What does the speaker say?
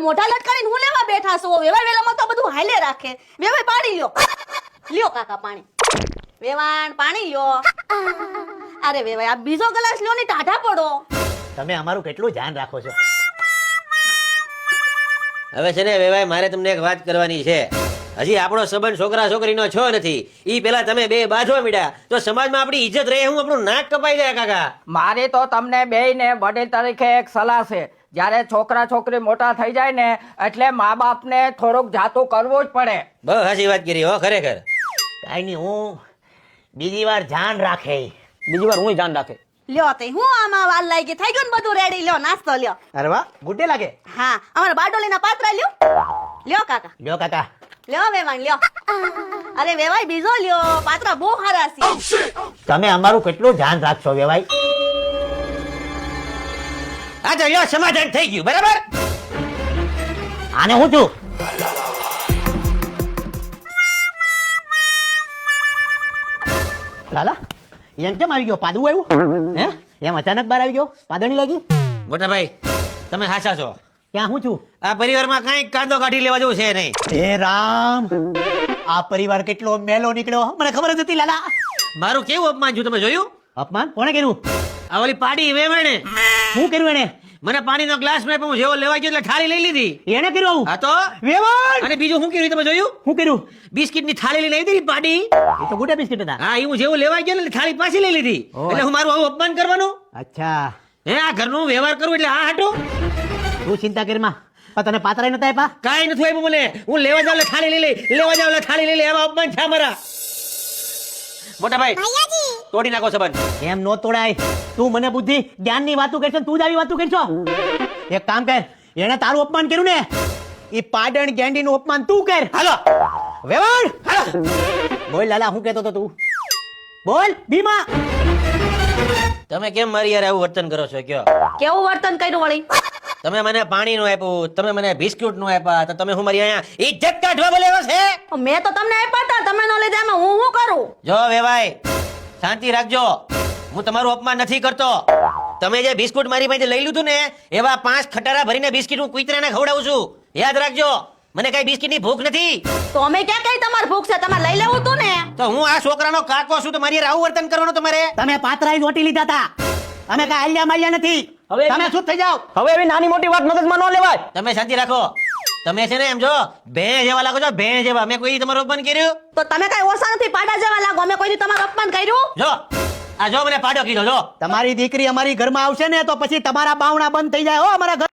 મોઢા લટકાડીને હું લેવા બેઠા છો? વેવાય વેલામાં તો બધું હાલે રાખે. વેવાય પાણી લ્યો. લ્યો કાકા પાણી. વેવાણ પાણી લ્યો. અરે વેવાય આ બીજો ગ્લાસ લ્યો ને ટાઢા પડો. તમે અમારું કેટલું ધ્યાન રાખો છો. હવે છે ને વેવાય, મારે તમને એક વાત કરવાની છે. હજી આપણો સંબંધ છોકરા છોકરીનો છો નથી. ઈ પેલા તમે બે બાંધવા મીડ્યા તો સમાજમાં આપણી ઇજ્જત રહે. હું આપણું નાક કપાઈ જાય કાકા. મારી તો તમને બેયને વડીલ તરીકે એક સલાહ છે. જ્યારે છોકરા છોકરી મોટા થઈ જાય ને એટલે મા બાપને થોડુંક જાતું કરવું જ પડે. બહુ સાચી વાત કરી હો, ખરેખર. કાઈ નહીં, હું બીજી વાર ધ્યાન રાખે. બીજી વાર હું ધ્યાન રાખે. લ્યો તે હું આમાં વાર લાગી. થઈ ગયું ને બધું રેડી. લ્યો નાસ્તો લ્યો. અરે વાહ, ગુડે લાગે. હા અમારા બારડોલીના પાત્રા લ્યો. લ્યો કાકા. લ્યો કાકા. લ્યો વેવાણ લ્યો. અરે વેવાય બીજો લ્યો. પાત્રા બહુ સારા છે. તમે અમારું કેટલું ધ્યાન રાખશો વેવાય. આ તો લ્યો, સમાધાન થઈ ગયું બરાબર. આને હું છું. લાલા એમ કેમ આવી ગયો? પાદું આવ્યું હે? એમ અચાનક બહાર આવી ગયો? પાદણી લાગી? મોટા ભાઈ, તમે સાચા છો. ક્યાં હું છું? આ પરિવારમાં કઈ કાંદો કાઢી લેવા જેવું છે નહીં. હે રામ, આ પરિવાર કેટલો મેલો નીકળ્યો મને ખબર જ હતી. લાલા મારું કેવું અપમાન છું તમે જોયું? અપમાન કોણે કર્યું? આ ઓલી પાડી વેવાણે શું કર્યું એને? મને પાણીનો ગ્લાસ મેં હું જેવો લેવા ગયો એટલે થાળી લઈ લીધી. એને કર્યું આવું? હા તો વેવાણ! અને બીજું શું કર્યું તમે જોયું? શું કર્યું? બિસ્કિટની થાળી લઈ લીધી પાડી. એ તો ગુડા બિસ્કિટ હતા. હા, હું જેવું લેવા ગયો એટલે થાળી પાછી લઈ લીધી. ઓહ. એટલે હું મારું આવું અપમાન કરવાનું? અચ્છા, હે, આ ઘરનું વ્યવહાર કરું એટલે આ હાટું? તું ચિંતા કરીમાં. પણ તને પાતરાય નતા આપ્યા? કાંઈ નથી આપ્યું મને. હું લેવા જાવ એટલે થાળી લઈ લઈ, લેવા જાવ એટલે થાળી લઈ લઈ. એવા અપમાન છે મારા. મોટા ભાઈ, તોડી નાખો સંબંધ. એમ નો તોડાય. તું મને બુદ્ધિ જ્ઞાનની વાતો કરશો, તું જ આવી વાતો કરશો. એક કામ કર, એને તારું અપમાન કર્યું ને, ઈ પાડણ ગેંડીનું અપમાન તું કર. હાલો વેવાણ, હાલો. બોલ લાલા, શું કહેતો તો તું? બોલ ભીમા. તમે કેમ મારી યાર આવું વર્તન કરો છો? કયો. કેવું વર્તન કર્યું વળી? તમે મને પાણીનું આપ્યું, તમે મને બિસ્કુટનું આપ્યા, તો તમે હું મારી અહીંયા ઇજ્જત કાઢવા બોલાવ્યો છે? મેં તો તમને આપ્યા હતા. તમે નો લીધા એમાં હું શું કરું? જો વેવાય, શાંતિ રાખજો. હું તમારું અપમાન નથી કરતો. તમે જે બિસ્કુટ મારી પાસે લઈ લીધું ને, એવા 5 ખટારા ભરીને બિસ્કિટ હું કૂતરાને ખવડાવું છું. યાદ રાખજો, મને કઈ બિસ્કિટની ભૂખ નથી. તો અમે ક્યાં કઈ તમારે ભૂખ છે? તમારે લઈ લેવું તું ને. તો હું આ છોકરાનો કાકો છું, તો મારી હારે આવું વર્તન કરવાનું તમારે? તમે પાતરાય જોટી લીધા હતા. અમે કઈ આલ્યા માલ્યા નથી. હવે તમે શું થઈ જાવ. હવે એવી નાની મોટી વાત મગજમાં ન લેવાય. તમે શાંતિ રાખો. તમે છે ને એમ જો ભેં જેવા લાગો છો, ભેં જેવા. મેં કોઈ તમારું અપમાન કર્યું? તો તમે કઈ ઓછા નથી. પાડા જેવા લાગો. અમે કોઈ દી તમારું અપમાન કર્યું? જો આ જો મને પાડો કીધો. જો તમારી દીકરી અમારી ઘરમાં આવશે ને તો પછી તમારા બાવણા બંધ થઈ જાય હો અમારા ઘર.